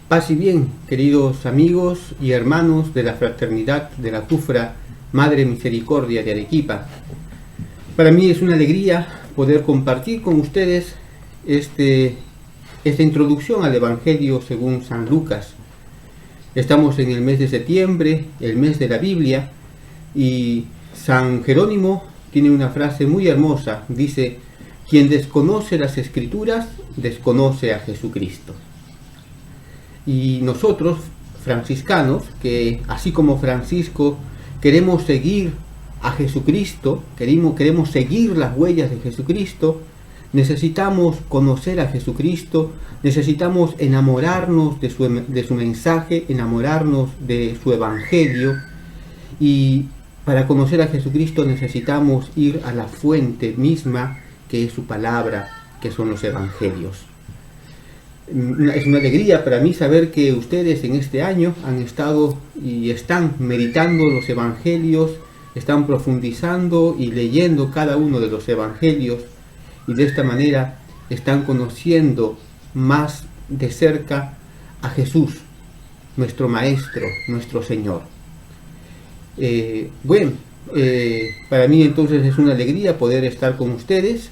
Paz y bien, queridos amigos y hermanos de la fraternidad de la Cufra Madre Misericordia de Arequipa. Para mí es una alegría poder compartir con ustedes esta introducción al Evangelio según San Lucas. Estamos en el mes de septiembre, el mes de la Biblia, y San Jerónimo tiene una frase muy hermosa. Dice: quien desconoce las Escrituras, desconoce a Jesucristo. Y nosotros, franciscanos, que así como Francisco queremos seguir a Jesucristo, queremos seguir las huellas de Jesucristo, necesitamos conocer a Jesucristo, necesitamos enamorarnos de su mensaje, enamorarnos de su Evangelio, y para conocer a Jesucristo necesitamos ir a la fuente misma, que es su palabra, que son los Evangelios. Es una alegría para mí saber que ustedes en este año han estado y están meditando los Evangelios, están profundizando y leyendo cada uno de los Evangelios, y de esta manera están conociendo más de cerca a Jesús, nuestro Maestro, nuestro Señor. Para mí entonces es una alegría poder estar con ustedes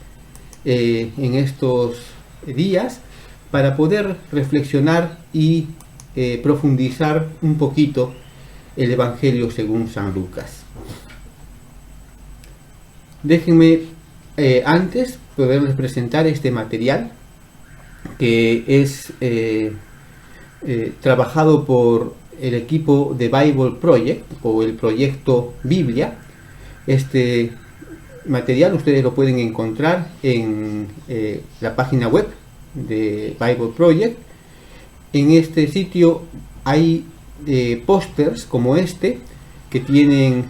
en estos días, para poder reflexionar y profundizar un poquito el Evangelio según San Lucas. Déjenme antes poderles presentar este material, que es trabajado por el equipo de Bible Project, o el proyecto Biblia. Este material ustedes lo pueden encontrar en la página web de Bible Project. En este sitio hay pósters como este, que tienen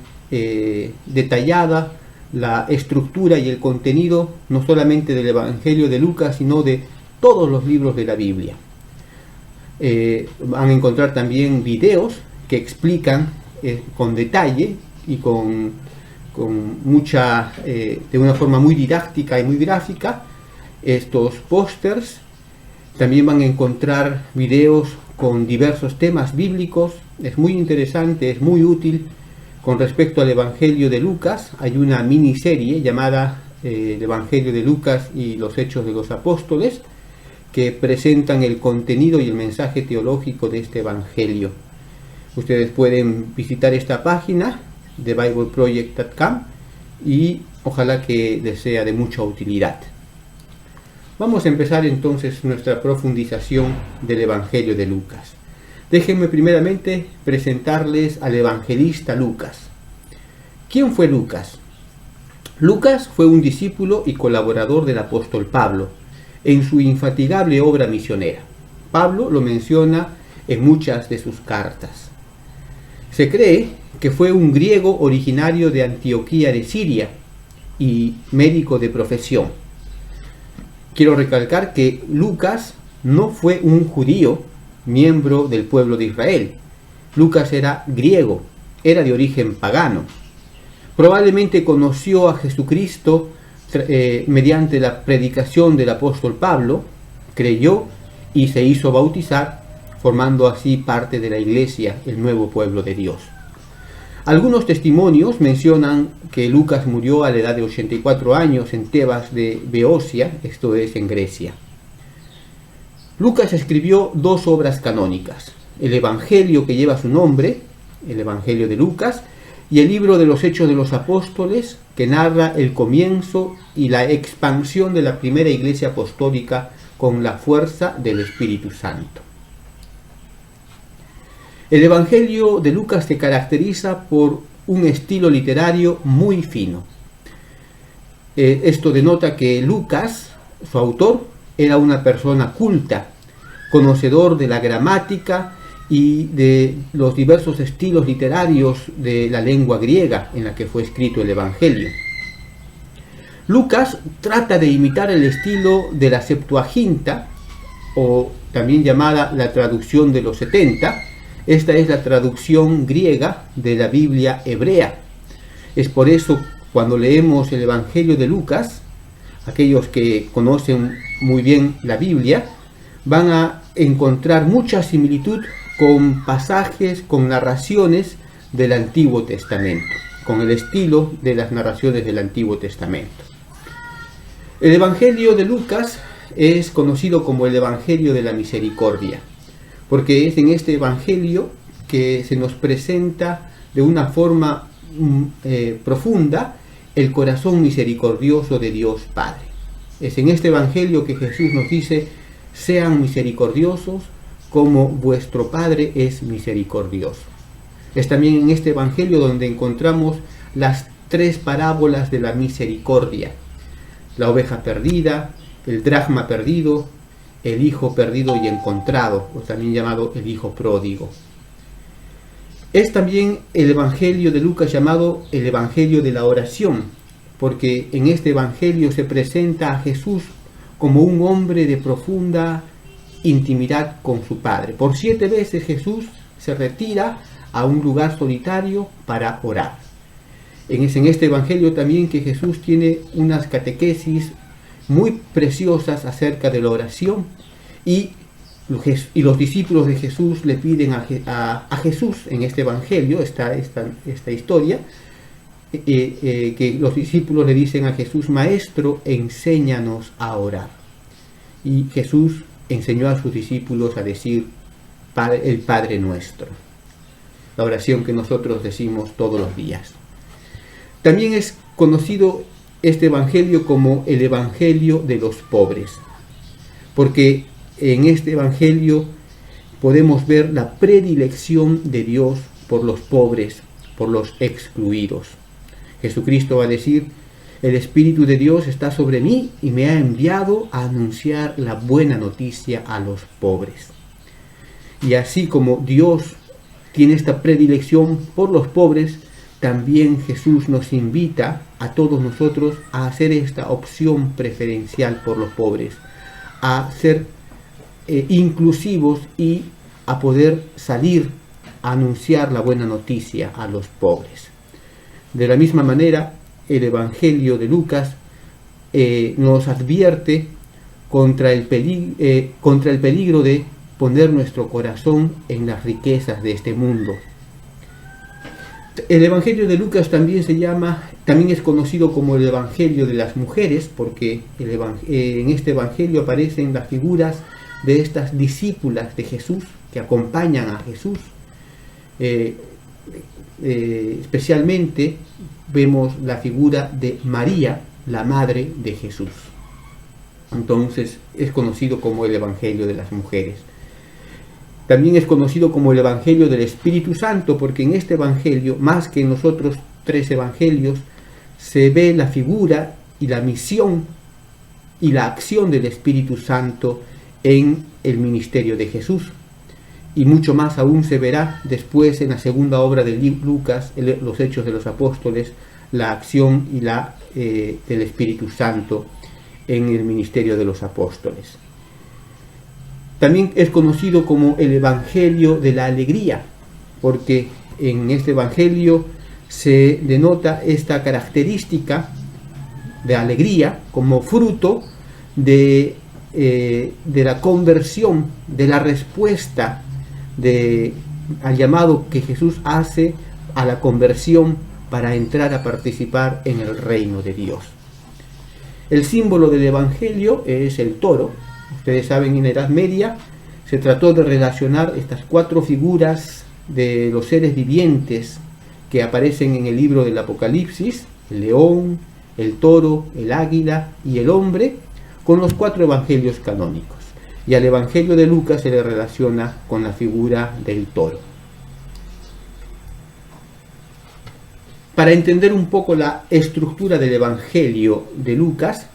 detallada la estructura y el contenido no solamente del Evangelio de Lucas, sino de todos los libros de la Biblia. Van a encontrar también videos que explican con detalle y de una forma muy didáctica y muy gráfica estos pósters. También van a encontrar videos con diversos temas bíblicos. Es muy interesante, es muy útil. Con respecto al Evangelio de Lucas, hay una miniserie llamada el Evangelio de Lucas y los Hechos de los Apóstoles, que presentan el contenido y el mensaje teológico de este Evangelio. Ustedes pueden visitar esta página de bibleproject.com y ojalá que les sea de mucha utilidad. Vamos a empezar entonces nuestra profundización del Evangelio de Lucas. Déjenme primeramente presentarles al evangelista Lucas. ¿Quién fue Lucas? Lucas fue un discípulo y colaborador del apóstol Pablo en su infatigable obra misionera. Pablo lo menciona en muchas de sus cartas. Se cree que fue un griego originario de Antioquía de Siria y médico de profesión. Quiero recalcar que Lucas no fue un judío miembro del pueblo de Israel. Lucas era griego, era de origen pagano. Probablemente conoció a Jesucristo mediante la predicación del apóstol Pablo, creyó y se hizo bautizar, formando así parte de la iglesia, el nuevo pueblo de Dios. Algunos testimonios mencionan que Lucas murió a la edad de 84 años en Tebas de Beocia, esto es en Grecia. Lucas escribió dos obras canónicas: el Evangelio que lleva su nombre, el Evangelio de Lucas, y el libro de los Hechos de los Apóstoles, que narra el comienzo y la expansión de la primera iglesia apostólica con la fuerza del Espíritu Santo. El Evangelio de Lucas se caracteriza por un estilo literario muy fino. Esto denota que Lucas, su autor, era una persona culta, conocedor de la gramática y de los diversos estilos literarios de la lengua griega en la que fue escrito el Evangelio. Lucas trata de imitar el estilo de la Septuaginta, o también llamada la traducción de los 70, Esta es la traducción griega de la Biblia hebrea. Es por eso cuando leemos el Evangelio de Lucas, aquellos que conocen muy bien la Biblia, van a encontrar mucha similitud con pasajes, con narraciones del Antiguo Testamento, con el estilo de las narraciones del Antiguo Testamento. El Evangelio de Lucas es conocido como el Evangelio de la Misericordia, porque es en este Evangelio que se nos presenta de una forma profunda el corazón misericordioso de Dios Padre. Es en este Evangelio que Jesús nos dice: sean misericordiosos como vuestro Padre es misericordioso. Es también en este Evangelio donde encontramos las tres parábolas de la misericordia: la oveja perdida, el dracma perdido, el hijo perdido y encontrado, o también llamado el hijo pródigo. Es también el Evangelio de Lucas llamado el Evangelio de la oración, porque en este Evangelio se presenta a Jesús como un hombre de profunda intimidad con su Padre. Por 7 veces Jesús se retira a un lugar solitario para orar. Es en este Evangelio también que Jesús tiene unas catequesis muy preciosas acerca de la oración, y los discípulos de Jesús le piden a Jesús, en este Evangelio, esta historia, que los discípulos le dicen a Jesús: Maestro, enséñanos a orar. Y Jesús enseñó a sus discípulos a decir el Padre Nuestro, la oración que nosotros decimos todos los días. También es conocido este Evangelio como el Evangelio de los pobres, porque en este Evangelio podemos ver la predilección de Dios por los pobres, por los excluidos. Jesucristo va a decir: el Espíritu de Dios está sobre mí y me ha enviado a anunciar la buena noticia a los pobres. Y así como Dios tiene esta predilección por los pobres, también Jesús nos invita a todos nosotros a hacer esta opción preferencial por los pobres, a ser inclusivos y a poder salir a anunciar la buena noticia a los pobres. De la misma manera, el Evangelio de Lucas nos advierte contra el peligro de poner nuestro corazón en las riquezas de este mundo. El Evangelio de Lucas también es conocido como el Evangelio de las mujeres, porque en este Evangelio aparecen las figuras de estas discípulas de Jesús que acompañan a Jesús. Especialmente vemos la figura de María, la madre de Jesús. Entonces es conocido como el Evangelio de las mujeres. También es conocido como el Evangelio del Espíritu Santo, porque en este Evangelio, más que en los otros 3 evangelios, se ve la figura y la misión y la acción del Espíritu Santo en el ministerio de Jesús. Y mucho más aún se verá después en la segunda obra de Lucas, los Hechos de los Apóstoles, la acción y del Espíritu Santo en el ministerio de los apóstoles. También es conocido como el Evangelio de la alegría, porque en este Evangelio se denota esta característica de alegría como fruto de la conversión, de la respuesta al llamado que Jesús hace a la conversión para entrar a participar en el reino de Dios. El símbolo del Evangelio es el toro. Ustedes saben, en la Edad Media se trató de relacionar estas 4 figuras de los seres vivientes que aparecen en el libro del Apocalipsis: el león, el toro, el águila y el hombre, con los 4 evangelios canónicos. Y al Evangelio de Lucas se le relaciona con la figura del toro. Para entender un poco la estructura del Evangelio de Lucas,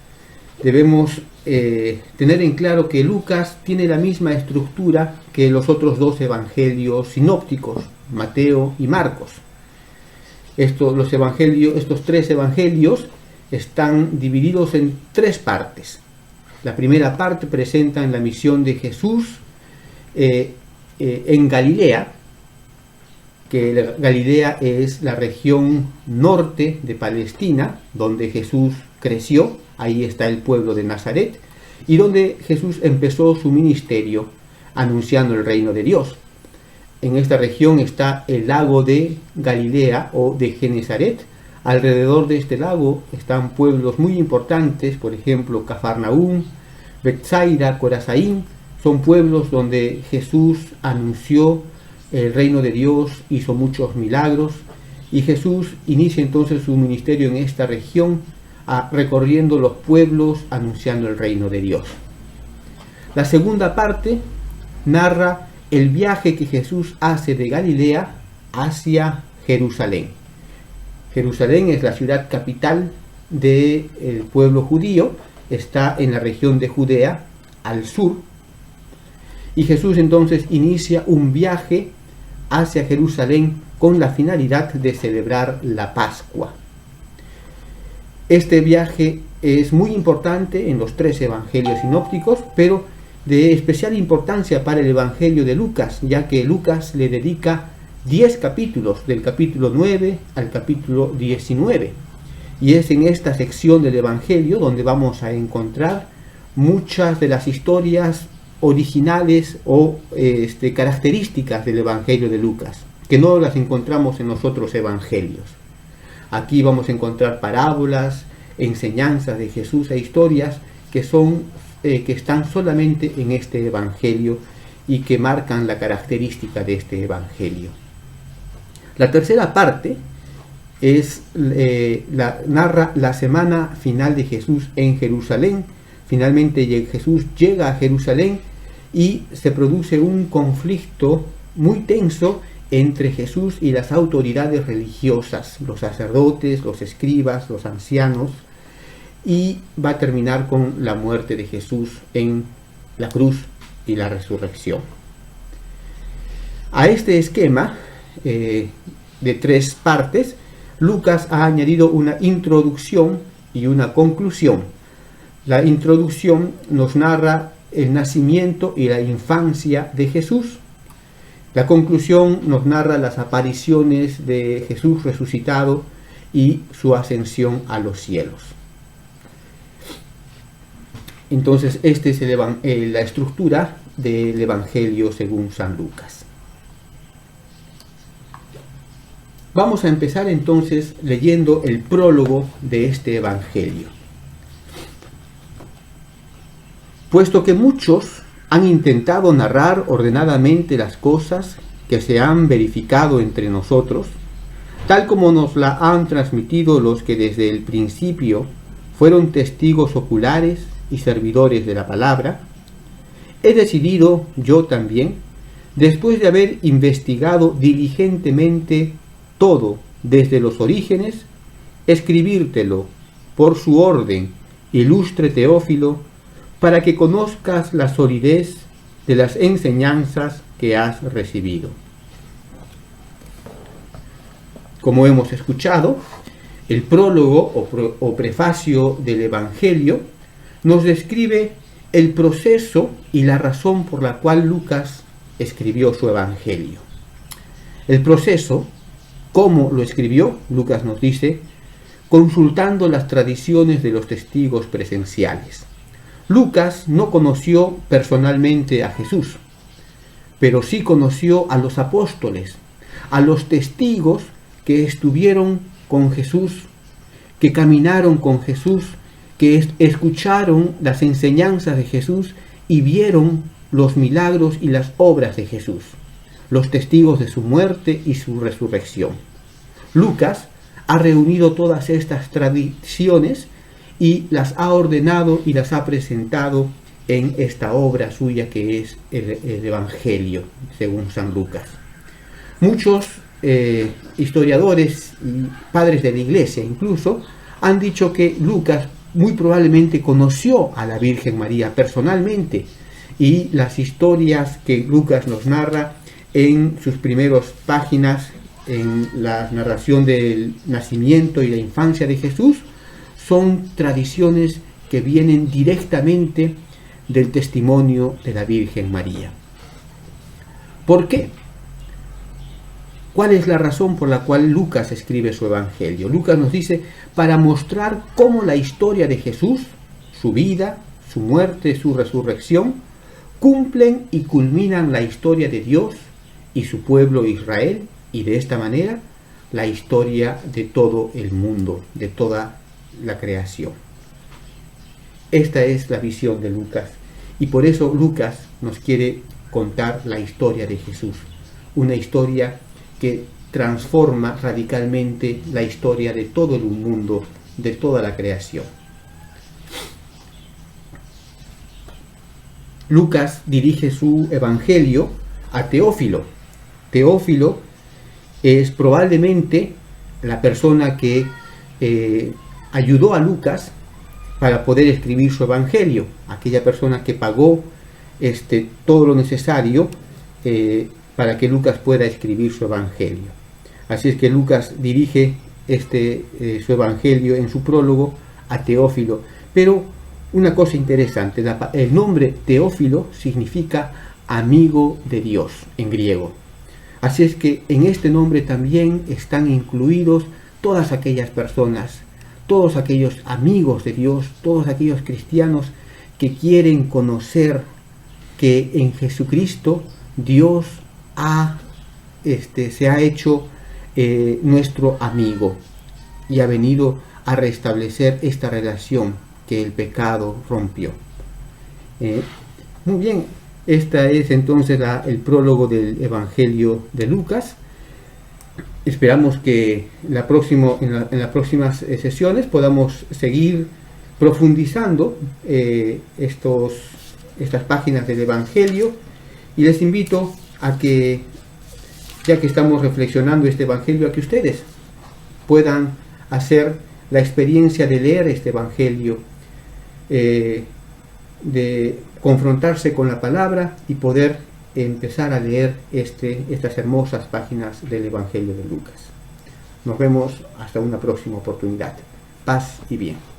debemos tener en claro que Lucas tiene la misma estructura que los otros 2 evangelios sinópticos, Mateo y Marcos. Estos 3 evangelios están divididos en 3 partes. La primera parte presenta la misión de Jesús en Galilea, que Galilea es la región norte de Palestina, donde Jesús creció, ahí está el pueblo de Nazaret, y donde Jesús empezó su ministerio anunciando el reino de Dios. En esta región está el lago de Galilea o de Genesaret. Alrededor de este lago están pueblos muy importantes, por ejemplo, Cafarnaúm, Betsaida, Corazaín. Son pueblos donde Jesús anunció el reino de Dios, hizo muchos milagros, y Jesús inicia entonces su ministerio en esta región, recorriendo los pueblos, anunciando el reino de Dios. La segunda parte narra el viaje que Jesús hace de Galilea hacia Jerusalén. Jerusalén es la ciudad capital del pueblo judío, está en la región de Judea, al sur, y Jesús entonces inicia un viaje hacia Jerusalén con la finalidad de celebrar la Pascua. Este viaje es muy importante en los tres evangelios sinópticos, pero de especial importancia para el evangelio de Lucas, ya que Lucas le dedica 10 capítulos, del capítulo 9 al capítulo 19. Y es en esta sección del evangelio donde vamos a encontrar muchas de las historias originales o características del evangelio de Lucas, que no las encontramos en los otros evangelios. Aquí vamos a encontrar parábolas, enseñanzas de Jesús e historias que están solamente en este evangelio y que marcan la característica de este evangelio. La tercera parte narra la semana final de Jesús en Jerusalén. Finalmente Jesús llega a Jerusalén y se produce un conflicto muy tenso entre Jesús y las autoridades religiosas, los sacerdotes, los escribas, los ancianos, y va a terminar con la muerte de Jesús en la cruz y la resurrección. A este esquema de 3 partes, Lucas ha añadido una introducción y una conclusión. La introducción nos narra el nacimiento y la infancia de Jesús. La conclusión nos narra las apariciones de Jesús resucitado y su ascensión a los cielos. Entonces, esta es la estructura del Evangelio según San Lucas. Vamos a empezar entonces leyendo el prólogo de este Evangelio. Puesto que muchos han intentado narrar ordenadamente las cosas que se han verificado entre nosotros, tal como nos la han transmitido los que desde el principio fueron testigos oculares y servidores de la palabra, he decidido yo también, después de haber investigado diligentemente todo desde los orígenes, escribírtelo por su orden, ilustre Teófilo, para que conozcas la solidez de las enseñanzas que has recibido. Como hemos escuchado, el prólogo o prefacio del Evangelio nos describe el proceso y la razón por la cual Lucas escribió su Evangelio. El proceso, cómo lo escribió, Lucas nos dice, consultando las tradiciones de los testigos presenciales. Lucas no conoció personalmente a Jesús, pero sí conoció a los apóstoles, a los testigos que estuvieron con Jesús, que caminaron con Jesús, que escucharon las enseñanzas de Jesús y vieron los milagros y las obras de Jesús, los testigos de su muerte y su resurrección. Lucas ha reunido todas estas tradiciones y las ha ordenado y las ha presentado en esta obra suya que es el Evangelio, según San Lucas. Muchos historiadores y padres de la Iglesia incluso han dicho que Lucas muy probablemente conoció a la Virgen María personalmente, y las historias que Lucas nos narra en sus primeras páginas, en la narración del nacimiento y la infancia de Jesús, son tradiciones que vienen directamente del testimonio de la Virgen María. ¿Por qué? ¿Cuál es la razón por la cual Lucas escribe su evangelio? Lucas nos dice, para mostrar cómo la historia de Jesús, su vida, su muerte, su resurrección, cumplen y culminan la historia de Dios y su pueblo Israel, y de esta manera la historia de todo el mundo, de toda la creación. Esta es la visión de Lucas, y por eso Lucas nos quiere contar la historia de Jesús, una historia que transforma radicalmente la historia de todo el mundo, de toda la creación. Lucas dirige su evangelio a Teófilo. Teófilo es probablemente la persona que ayudó a Lucas para poder escribir su evangelio, aquella persona que pagó todo lo necesario para que Lucas pueda escribir su evangelio. Así es que Lucas dirige su evangelio en su prólogo a Teófilo. Pero una cosa interesante, el nombre Teófilo significa amigo de Dios en griego. Así es que en este nombre también están incluidos todas aquellas personas, todos aquellos amigos de Dios, todos aquellos cristianos que quieren conocer que en Jesucristo Dios se ha hecho nuestro amigo y ha venido a restablecer esta relación que el pecado rompió. Muy bien, esta es entonces el prólogo del Evangelio de Lucas. Esperamos que en las próximas sesiones podamos seguir profundizando estas páginas del Evangelio, y les invito a que, ya que estamos reflexionando este Evangelio, a que ustedes puedan hacer la experiencia de leer este Evangelio, de confrontarse con la palabra y poder empezar a leer estas hermosas páginas del Evangelio de Lucas. Nos vemos hasta una próxima oportunidad. Paz y bien.